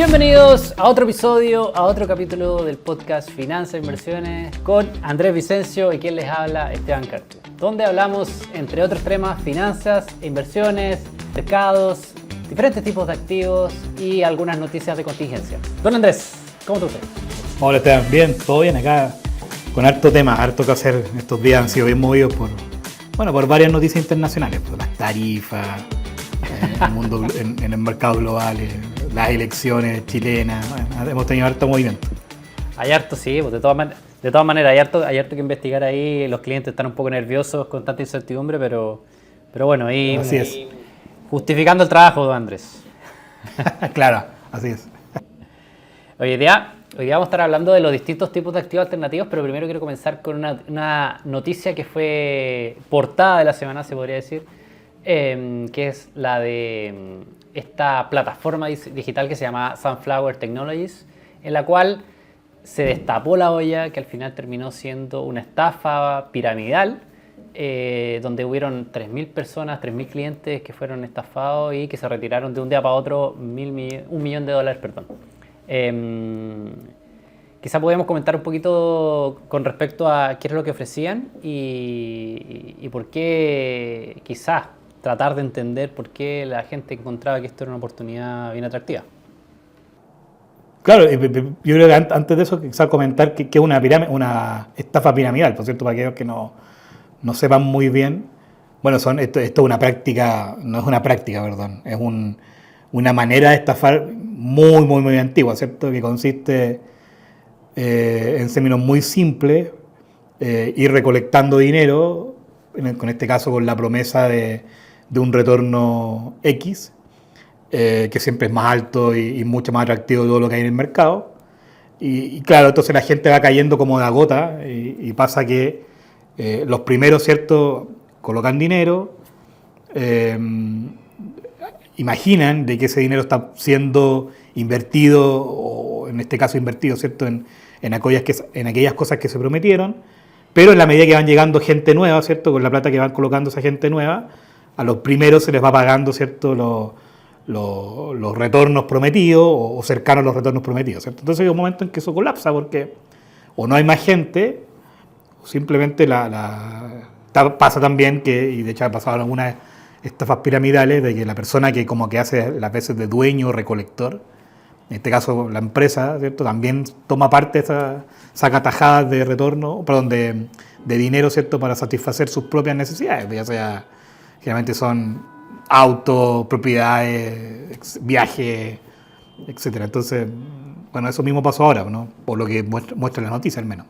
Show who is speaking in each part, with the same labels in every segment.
Speaker 1: Bienvenidos a otro episodio, a otro capítulo del podcast Finanzas e Inversiones con Andrés Vicencio y quien les habla, Esteban Carter, donde hablamos, entre otros temas, finanzas, inversiones, mercados, diferentes tipos de activos y algunas noticias de contingencia. Don Andrés, ¿cómo está usted?
Speaker 2: Hola Esteban, bien, todo bien acá, con harto tema, harto que hacer. Estos días han sido bien movidos por varias noticias internacionales, por las tarifas, en el mercado global, las elecciones chilenas. Bueno, hemos tenido harto movimiento.
Speaker 1: Hay harto, sí, pues de todas maneras hay harto que investigar ahí. Los clientes están un poco nerviosos con tanta incertidumbre, pero bueno, ahí
Speaker 2: Así es.
Speaker 1: Justificando el trabajo, don Andrés.
Speaker 2: Claro, así es.
Speaker 1: Hoy día vamos a estar hablando de los distintos tipos de activos alternativos, pero primero quiero comenzar con una noticia que fue portada de la semana, se podría decir, que es la de esta plataforma digital que se llama Sunflower Technologies, en la cual se destapó la olla, que al final terminó siendo una estafa piramidal, donde hubieron 3.000 personas, 3.000 clientes que fueron estafados y que se retiraron de un día para otro $1 millón, perdón. Quizá podemos comentar un poquito con respecto a qué es lo que ofrecían y por qué, quizás tratar de entender por qué la gente encontraba que esto era una oportunidad bien atractiva.
Speaker 2: Claro, yo creo que antes de eso quizás comentar que es una estafa piramidal, por cierto, para aquellos que no sepan muy bien. Bueno, esto es una práctica, no es una práctica, perdón, es una manera de estafar muy antigua, ¿cierto? Que consiste en términos muy simples, ir recolectando dinero, con este caso con la promesa de un retorno X, que siempre es más alto y mucho más atractivo de todo lo que hay en el mercado. Y claro, entonces la gente va cayendo como de a gota y pasa que los primeros, ¿cierto?, colocan dinero, imaginan de que ese dinero está siendo invertido, o en este caso invertido, ¿cierto?, en aquellas cosas que se prometieron, pero en la medida que van llegando gente nueva, ¿cierto?, con la plata que van colocando esa gente nueva, a los primeros se les va pagando, ¿cierto?, los retornos prometidos o cercanos a los retornos prometidos, ¿cierto? Entonces hay un momento en que eso colapsa porque o no hay más gente, o simplemente pasa también que, y de hecho ha pasado en algunas estafas piramidales, de que la persona que como que hace las veces de dueño o recolector, en este caso la empresa, ¿cierto?, también toma parte de esa tajada de retorno, perdón, de dinero, ¿cierto?, para satisfacer sus propias necesidades, ya sea, generalmente son autos, propiedades, viajes, etcétera. Entonces, bueno, eso mismo pasó ahora, ¿no?, por lo que muestra la noticia al menos.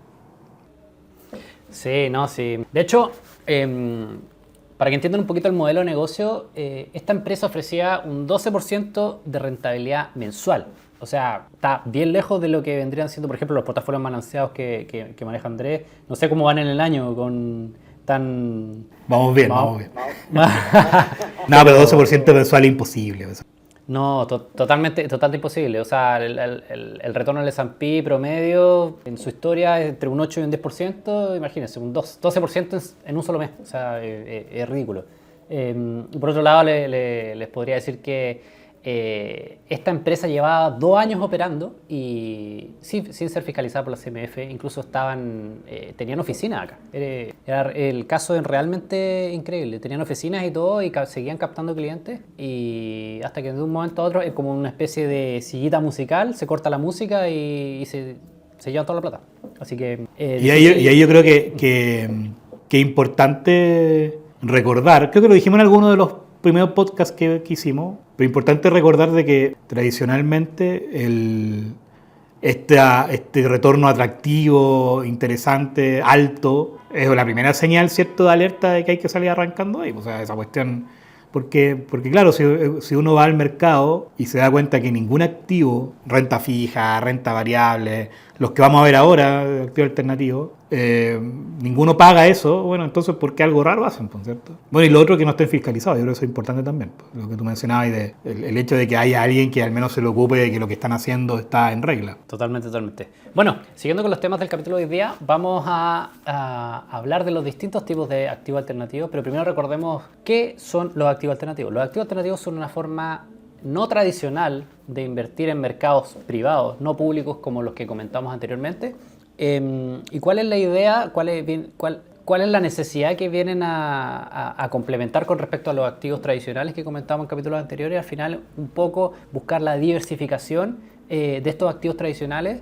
Speaker 1: Sí, no, sí. De hecho, para que entiendan un poquito el modelo de negocio, esta empresa ofrecía un 12% de rentabilidad mensual. O sea, está bien lejos de lo que vendrían siendo, por ejemplo, los portafolios balanceados que maneja Andrés. No sé cómo van en el año con tan...
Speaker 2: Vamos bien. No, pero 12% mensual es imposible.
Speaker 1: No, totalmente imposible. O sea, el retorno del S&P promedio en su historia es entre un 8 y un 10%. Imagínense, un 12% en un solo mes. O sea, es ridículo. Y por otro lado, les podría decir que esta empresa llevaba 2 años operando y sin ser fiscalizada por la CMF, incluso tenían oficinas acá. Era el caso realmente increíble. Tenían oficinas y todo y seguían captando clientes y hasta que de un momento a otro es como una especie de sillita musical, se corta la música y se llevan toda la plata. Así que...
Speaker 2: Y ahí yo creo que es importante recordar, creo que lo dijimos en alguno de los primeros podcasts que hicimos, pero es importante recordar de que tradicionalmente este retorno atractivo, interesante, alto, es la primera señal, ¿cierto?, de alerta de que hay que salir arrancando ahí. O sea, esa cuestión... Porque claro, si uno va al mercado y se da cuenta que ningún activo, renta fija, renta variable, los que vamos a ver ahora, activo alternativo, ninguno paga eso, bueno, entonces ¿por qué algo raro hacen, ¿cierto? Bueno, y lo otro que no estén fiscalizados, yo creo que eso es importante también, lo que tú mencionabas, y el hecho de que haya alguien que al menos se lo ocupe de que lo que están haciendo está en regla.
Speaker 1: Totalmente. Bueno, siguiendo con los temas del capítulo de hoy día, vamos a hablar de los distintos tipos de activos alternativos, pero primero recordemos qué son los activos alternativos. Los activos alternativos son una forma no tradicional de invertir en mercados privados, no públicos como los que comentamos anteriormente. ¿Y cuál es la idea, cuál es la necesidad que vienen a complementar con respecto a los activos tradicionales que comentamos en capítulos anteriores? Al final, un poco buscar la diversificación de estos activos tradicionales.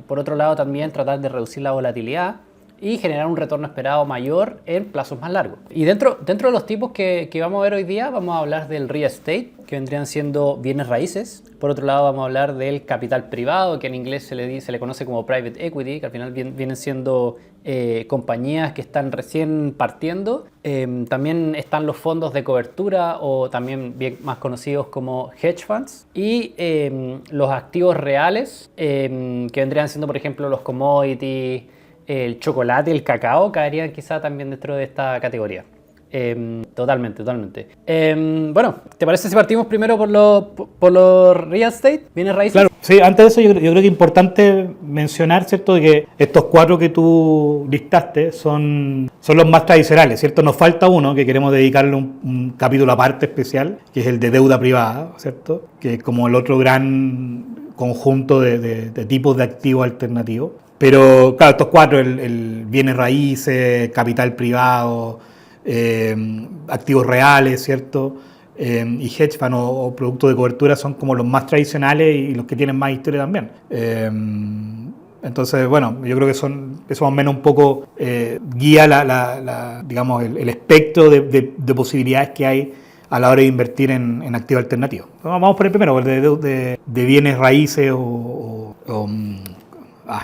Speaker 1: Por otro lado, también tratar de reducir la volatilidad y generar un retorno esperado mayor en plazos más largos. Y dentro de los tipos que vamos a ver hoy día, vamos a hablar del real estate, que vendrían siendo bienes raíces. Por otro lado, vamos a hablar del capital privado, que en inglés se le conoce como private equity, que al final vienen siendo compañías que están recién partiendo. También están los fondos de cobertura, o también bien más conocidos como hedge funds. Y los activos reales, que vendrían siendo, por ejemplo, los commodities, el chocolate y el cacao caerían quizá también dentro de esta categoría. Totalmente. Bueno, ¿te parece si partimos primero por los real estate? ¿Bienes raíces?
Speaker 2: Claro, sí, antes de eso yo creo que es importante mencionar, ¿cierto?, de que estos 4 que tú listaste son los más tradicionales, ¿cierto? Nos falta uno que queremos dedicarle un capítulo aparte especial, que es el de deuda privada, ¿cierto? Que es como el otro gran conjunto de tipos de activos alternativos. Pero claro, estos 4, el bienes raíces, capital privado, activos reales, ¿cierto? Y hedge fund o productos de cobertura son como los más tradicionales y los que tienen más historia también. Entonces, bueno, yo creo que eso más o menos un poco guía digamos, el espectro de posibilidades que hay a la hora de invertir en activos alternativos. Vamos por el primero, el de bienes raíces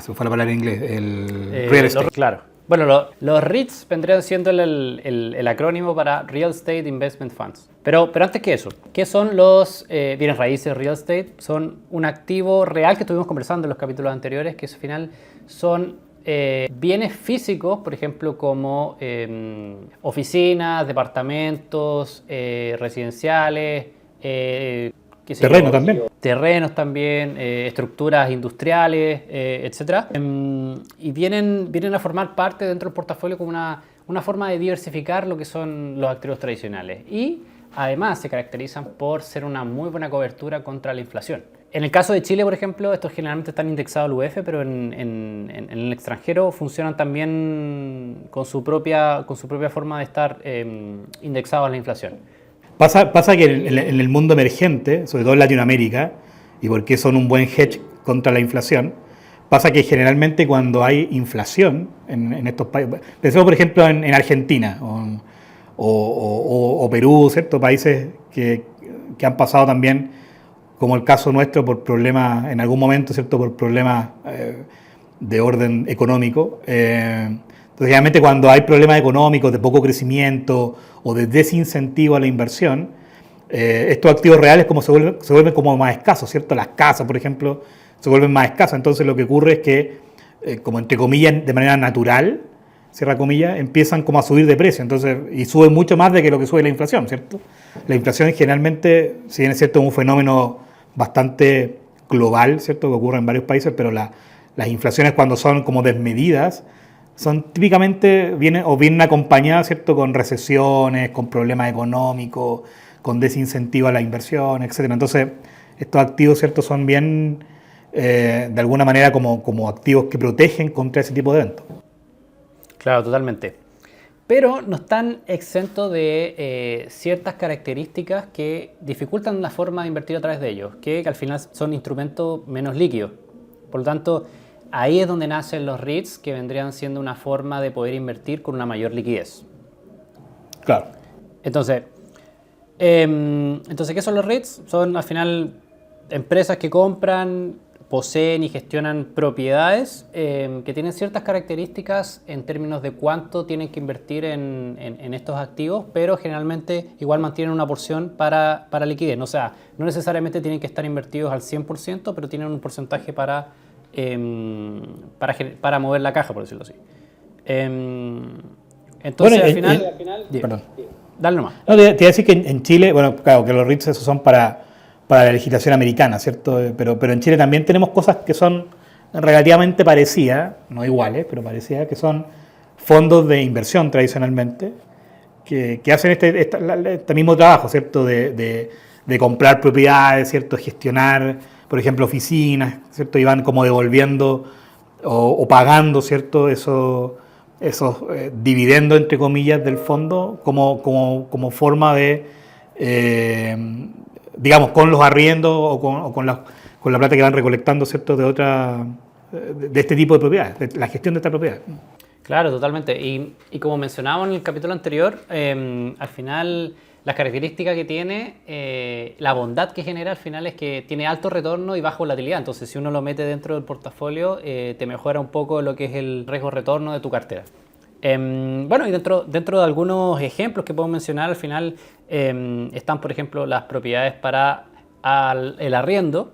Speaker 2: se me fue la palabra en inglés, el real estate.
Speaker 1: Claro. Bueno, los REITs vendrían siendo el acrónimo para Real Estate Investment Funds. Pero antes que eso, ¿qué son los bienes raíces real estate? Son un activo real que estuvimos conversando en los capítulos anteriores, que al final son bienes físicos, por ejemplo, como oficinas, departamentos, residenciales, terrenos también, estructuras industriales, etc. Y vienen a formar parte dentro del portafolio como una forma de diversificar lo que son los activos tradicionales. Y además se caracterizan por ser una muy buena cobertura contra la inflación. En el caso de Chile, por ejemplo, estos generalmente están indexados al UF, pero en el extranjero funcionan también con su propia forma de estar indexados a la inflación.
Speaker 2: Pasa que en el mundo emergente, sobre todo en Latinoamérica, y porque son un buen hedge contra la inflación, pasa que generalmente cuando hay inflación en estos países, pensemos por ejemplo en Argentina o Perú, ¿cierto? Países que han pasado también, como el caso nuestro, por problemas, en algún momento, ¿cierto?, por problemas de orden económico. Entonces, realmente cuando hay problemas económicos, de poco crecimiento o de desincentivo a la inversión, estos activos reales se vuelven como más escasos, ¿cierto? Las casas, por ejemplo, se vuelven más escasas. Entonces, lo que ocurre es que, como entre comillas, de manera natural, cierra comillas, empiezan como a subir de precio. Entonces, y suben mucho más de que lo que sube la inflación, ¿cierto? La inflación generalmente, si bien es cierto, es un fenómeno bastante global, ¿cierto?, que ocurre en varios países, pero las inflaciones, cuando son como desmedidas, son típicamente vienen acompañadas, ¿cierto?, con recesiones, con problemas económicos, con desincentivo a la inversión, etc. Entonces, estos activos, ¿cierto?, son bien, de alguna manera, como activos que protegen contra ese tipo de eventos.
Speaker 1: Claro, totalmente. Pero no están exentos de ciertas características que dificultan la forma de invertir a través de ellos, que al final son instrumentos menos líquidos. Por lo tanto, ahí es donde nacen los REITs, que vendrían siendo una forma de poder invertir con una mayor liquidez.
Speaker 2: Claro.
Speaker 1: Entonces, ¿qué son los REITs? Son al final empresas que compran, poseen y gestionan propiedades que tienen ciertas características en términos de cuánto tienen que invertir en estos activos, pero generalmente igual mantienen una porción para liquidez. O sea, no necesariamente tienen que estar invertidos al 100%, pero tienen un porcentaje para mover la caja, por decirlo así. Entonces,
Speaker 2: bueno,
Speaker 1: al final
Speaker 2: perdón.
Speaker 1: Dale nomás.
Speaker 2: No, te iba a decir que en Chile, bueno, claro, que los REITs esos son para la legislación americana, ¿cierto? Pero en Chile también tenemos cosas que son relativamente parecidas, no iguales, pero parecidas, que son fondos de inversión tradicionalmente, que hacen este mismo trabajo, ¿cierto? De de comprar propiedades, ¿cierto? Gestionar, por ejemplo, oficinas, ¿cierto? Y van como devolviendo o pagando, ¿cierto? Esos dividendos, entre comillas, del fondo como forma de, digamos, con los arriendos con la plata que van recolectando, ¿cierto? De este tipo de propiedades, de la gestión de esta propiedad.
Speaker 1: Claro, totalmente. Y como mencionábamos en el capítulo anterior, al final las características que tiene, la bondad que genera al final es que tiene alto retorno y baja volatilidad. Entonces, si uno lo mete dentro del portafolio, te mejora un poco lo que es el riesgo-retorno de tu cartera. Bueno, y dentro de algunos ejemplos que puedo mencionar, al final están, por ejemplo, las propiedades para el arriendo.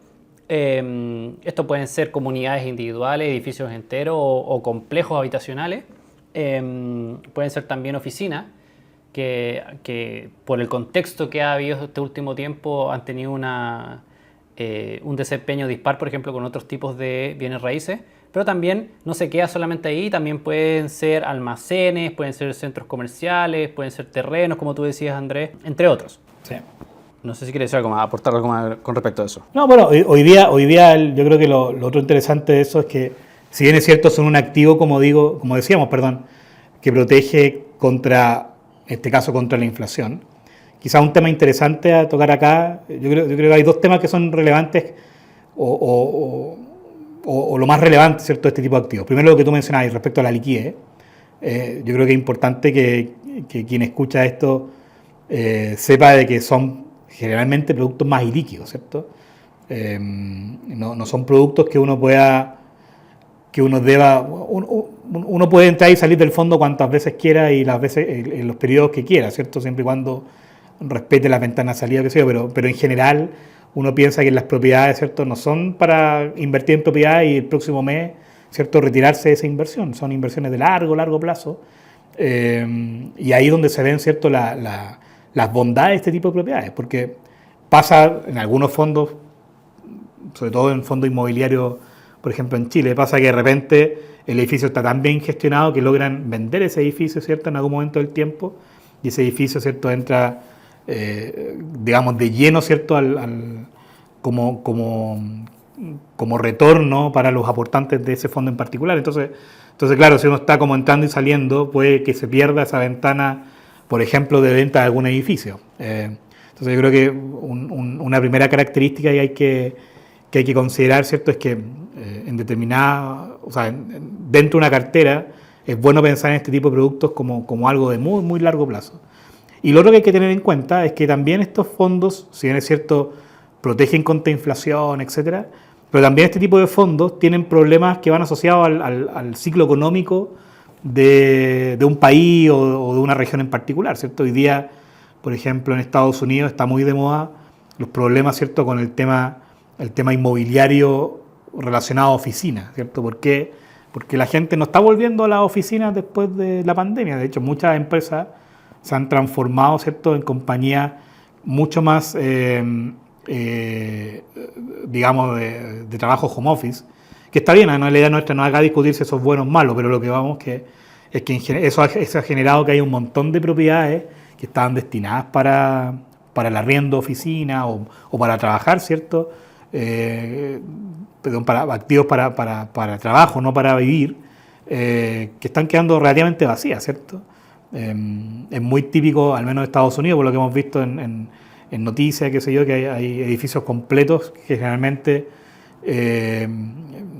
Speaker 1: Esto pueden ser comunidades individuales, edificios enteros o complejos habitacionales. Pueden ser también oficinas que por el contexto que ha habido este último tiempo han tenido un desempeño dispar, por ejemplo, con otros tipos de bienes raíces. Pero también no se queda solamente ahí, también pueden ser almacenes, pueden ser centros comerciales, pueden ser terrenos, como tú decías, Andrés, entre otros.
Speaker 2: Sí.
Speaker 1: No sé si quieres aportar algo más con respecto a eso.
Speaker 2: No, bueno, hoy día yo creo que lo otro interesante de eso es que, si bien es cierto, son un activo, como decíamos, que protege contra, en este caso, contra la inflación. Quizás un tema interesante a tocar acá, yo creo que hay dos temas que son relevantes o lo más relevante, ¿cierto?, de este tipo de activos. Primero, lo que tú mencionabas respecto a la liquidez. Yo creo que es importante que quien escucha esto sepa de que son generalmente productos más ilíquidos, ¿cierto? No son productos que uno pueda, uno puede entrar y salir del fondo cuantas veces quiera y las veces en los periodos que quiera, ¿cierto? Siempre y cuando respete las ventanas de salida, qué sé yo, pero en general uno piensa que las propiedades, ¿cierto?, no son para invertir en propiedades y el próximo mes, ¿cierto?, retirarse de esa inversión. Son inversiones de largo plazo. Y ahí es donde se ven, ¿cierto?, las bondades de este tipo de propiedades, porque pasa en algunos fondos, sobre todo en fondos inmobiliarios, por ejemplo en Chile, pasa que de repente el edificio está tan bien gestionado que logran vender ese edificio, ¿cierto?, en algún momento del tiempo, y ese edificio, ¿cierto?, entra, digamos, de lleno, ¿cierto?, como retorno para los aportantes de ese fondo en particular. Entonces, claro, si uno está como entrando y saliendo, puede que se pierda esa ventana, por ejemplo, de venta de algún edificio. Entonces yo creo que una primera característica que hay que considerar, ¿cierto?, es que en determinada, o sea, dentro de una cartera es bueno pensar en este tipo de productos como algo de muy largo plazo. Y lo otro que hay que tener en cuenta es que también estos fondos, si bien es cierto, protegen contra inflación, etcétera, pero también este tipo de fondos tienen problemas que van asociados al ciclo económico de un país o de una región en particular, ¿cierto? Hoy día, por ejemplo, en Estados Unidos está muy de moda los problemas, ¿cierto?, con el tema inmobiliario relacionado a oficinas, ¿cierto? ¿Por qué? Porque la gente no está volviendo a las oficinas después de la pandemia. De hecho, muchas empresas se han transformado, ¿cierto?, en compañías mucho más, digamos, de trabajo home office, que está bien, ¿no? La idea nuestra no haga discutir si eso es bueno o malo, pero lo que vamos es que eso ha generado que hay un montón de propiedades que estaban destinadas para el arriendo de oficina o para trabajar, ¿cierto? Para activos para trabajo, no para vivir, que están quedando relativamente vacías, ¿cierto? Es muy típico, al menos en Estados Unidos, por lo que hemos visto en noticias, qué sé yo, que hay edificios completos que generalmente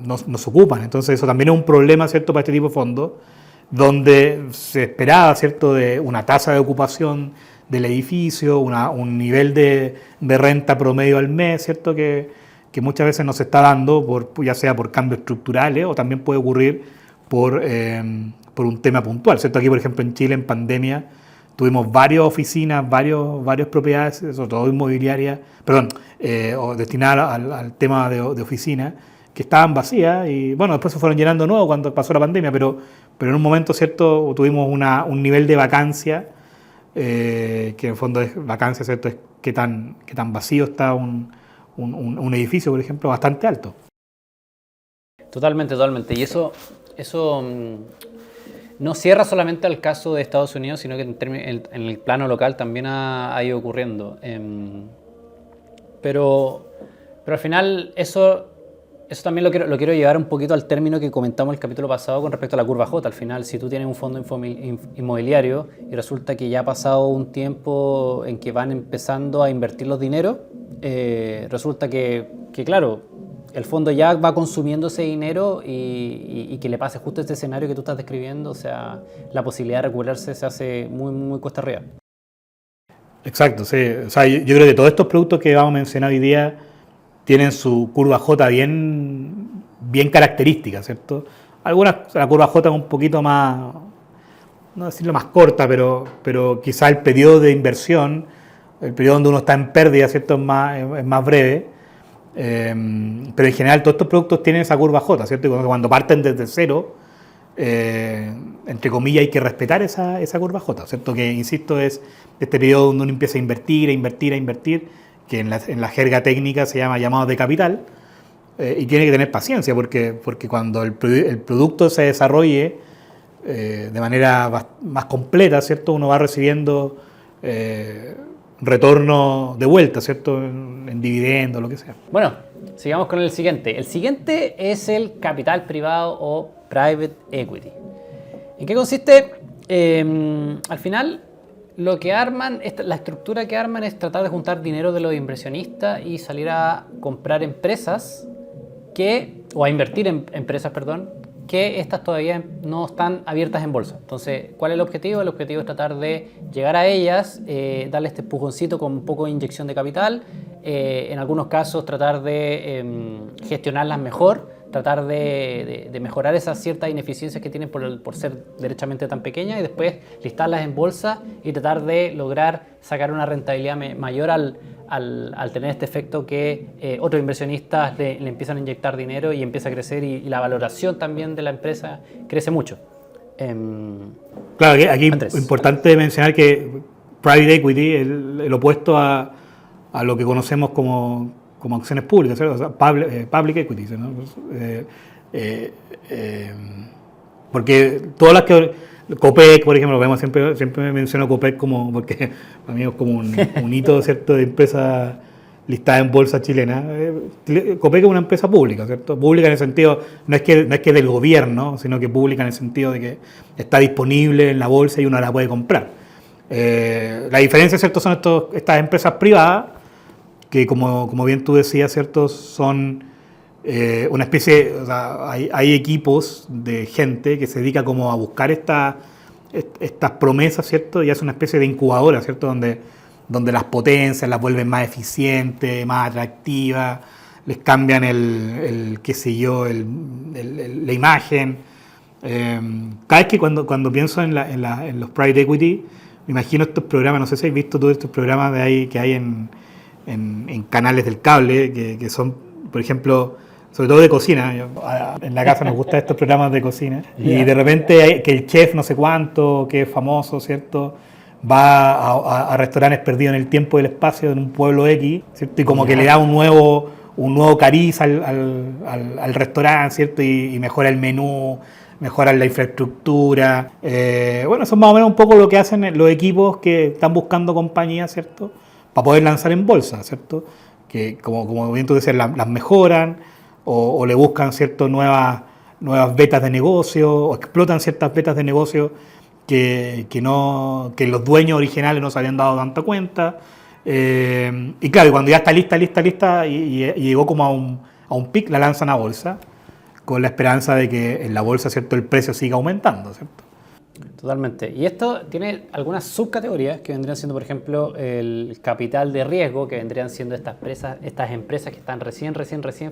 Speaker 2: no se ocupan. Entonces eso también es un problema, ¿cierto?, para este tipo de fondos, donde se esperaba, ¿cierto?, de una tasa de ocupación del edificio, un nivel de renta promedio al mes, ¿cierto?, que muchas veces no se está dando, ya sea por cambios estructurales o también puede ocurrir por un tema puntual, ¿cierto? Aquí, por ejemplo, en Chile, en pandemia, tuvimos varias oficinas, varias propiedades, sobre todo inmobiliarias, destinadas al tema de oficinas, que estaban vacías y, bueno, después se fueron llenando de nuevo cuando pasó la pandemia, pero en un momento, ¿cierto?, tuvimos un nivel de vacancia, que en el fondo es vacancia, ¿cierto?, es qué tan vacío está un edificio, por ejemplo, bastante alto.
Speaker 1: Totalmente. Y eso no cierra solamente al caso de Estados Unidos, sino que en el plano local también ha ido ocurriendo. pero al final eso también lo quiero llevar un poquito al término que comentamos el capítulo pasado con respecto a la curva J. Al final, si tú tienes un fondo inmobiliario y resulta que ya ha pasado un tiempo en que van empezando a invertir los dineros, resulta que claro, el fondo ya va consumiendo ese dinero y que le pase justo este escenario que tú estás describiendo, o sea, la posibilidad de recuperarse se hace muy, muy cuesta arriba.
Speaker 2: Exacto, sí. O sea, yo creo que todos estos productos que vamos a mencionar hoy día tienen su curva J bien característica, ¿cierto? Algunas, la curva J es un poquito más, no decirlo más corta, pero quizá el periodo de inversión, el periodo donde uno está en pérdida, ¿cierto? Es más breve. Pero en general todos estos productos tienen esa curva J, ¿cierto? Y cuando parten desde cero, entre comillas, hay que respetar esa curva J, ¿cierto? Que, insisto, es este periodo donde uno empieza a invertir, que en la jerga técnica se llama llamado de capital, y tiene que tener paciencia, porque cuando el producto se desarrolle de manera más completa, ¿cierto? Uno va recibiendo retorno de vuelta, ¿cierto? En dividendos, lo que sea.
Speaker 1: Bueno, sigamos con el siguiente. El siguiente es el capital privado o private equity. ¿En qué consiste? Al final, lo que arman, la estructura que arman es tratar de juntar dinero de los inversionistas y salir a comprar empresas o a invertir en empresas, perdón, que estas todavía no están abiertas en bolsa. Entonces, ¿cuál es el objetivo? El objetivo es tratar de llegar a ellas, darle este empujoncito con un poco de inyección de capital, en algunos casos tratar de gestionarlas mejor, tratar de mejorar esas ciertas ineficiencias que tienen por ser derechamente tan pequeñas y después listarlas en bolsa y tratar de lograr sacar una rentabilidad mayor al tener este efecto que otros inversionistas le empiezan a inyectar dinero y empieza a crecer y la valoración también de la empresa crece mucho.
Speaker 2: Claro, aquí
Speaker 1: Andrés.
Speaker 2: Es importante mencionar que private equity es el opuesto a lo que conocemos como acciones públicas, ¿cierto? O sea, public equity, ¿no? Porque todas las que... Copec, por ejemplo, vemos siempre menciono Copec porque para mí es como un hito, ¿cierto?, de empresa listada en bolsa chilena. Copec es una empresa pública, ¿cierto? Pública en el sentido, no es que del gobierno, sino que pública en el sentido de que está disponible en la bolsa y uno la puede comprar. La diferencia, ¿cierto?, son estas empresas privadas que, como bien tú decías, ¿cierto?, son una especie, o sea, hay equipos de gente que se dedica como a buscar estas promesas, ¿cierto?, y es una especie de incubadora, ¿cierto?, donde las potencias las vuelven más eficientes, más atractivas, les cambian qué sé yo, la imagen. Cada vez que cuando pienso en los private equity, me imagino estos programas, no sé si has visto todos estos programas que hay en canales del cable, que son, por ejemplo, sobre todo de cocina. En la casa nos gustan estos programas de cocina. Y de repente hay que el chef no sé cuánto, que es famoso, ¿cierto?, va a restaurantes perdidos en el tiempo y el espacio en un pueblo X, ¿cierto?, y como que le da un nuevo cariz al restaurante, ¿cierto?, y mejora el menú, mejora la infraestructura. Bueno, eso es más o menos un poco lo que hacen los equipos que están buscando compañías, ¿cierto?, para poder lanzar en bolsa, ¿cierto?, que como bien tú decías, las mejoran o le buscan, ¿cierto?, nuevas vetas de negocio o explotan ciertas vetas de negocio que los dueños originales no se habían dado tanta cuenta. Y claro, cuando ya está lista y llegó como a un pic, la lanzan a bolsa con la esperanza de que en la bolsa, ¿cierto?, el precio siga aumentando, ¿cierto?
Speaker 1: Totalmente. Y esto tiene algunas subcategorías que vendrían siendo, por ejemplo, el capital de riesgo, que vendrían siendo estas empresas que están recién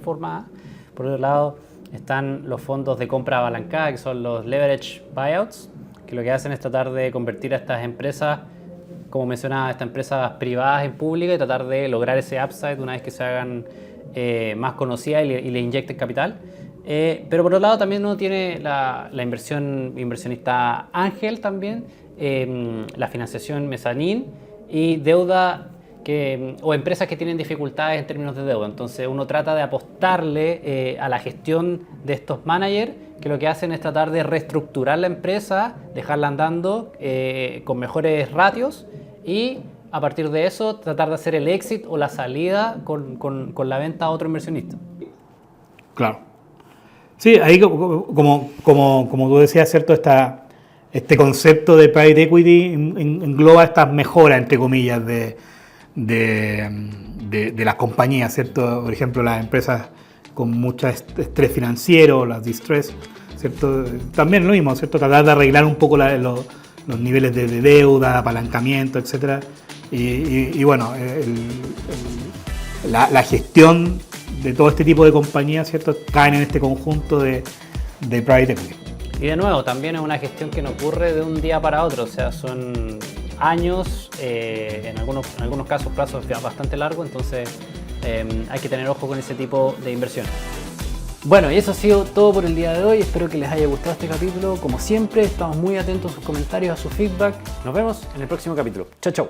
Speaker 1: formadas. Por otro lado, están los fondos de compra apalancada, que son los leverage buyouts, que lo que hacen es tratar de convertir a estas empresas, como mencionaba, estas empresas privadas en públicas y tratar de lograr ese upside una vez que se hagan más conocidas y le inyecten capital. Pero por otro lado también uno tiene la inversionista ángel también, la financiación mezanín y deuda o empresas que tienen dificultades en términos de deuda. Entonces uno trata de apostarle a la gestión de estos managers que lo que hacen es tratar de reestructurar la empresa, dejarla andando con mejores ratios y a partir de eso, tratar de hacer el exit o la salida con la venta a otro inversionista.
Speaker 2: Claro. Sí, ahí como tú decías, ¿cierto? Este concepto de private equity engloba estas mejoras, entre comillas, de las compañías, ¿cierto? Por ejemplo, las empresas con mucho estrés financiero, las distress, ¿cierto? También lo mismo, ¿cierto? Tratar de arreglar un poco los niveles de deuda, apalancamiento, etcétera. Y bueno, la gestión de todo este tipo de compañías, ¿cierto? Caen en este conjunto de private equity.
Speaker 1: Y de nuevo, también es una gestión que no ocurre de un día para otro, o sea, son años, en algunos casos plazos bastante largos, entonces hay que tener ojo con ese tipo de inversiones. Bueno, y eso ha sido todo por el día de hoy, espero que les haya gustado este capítulo, como siempre, estamos muy atentos a sus comentarios, a su feedback, nos vemos en el próximo capítulo, chao chao.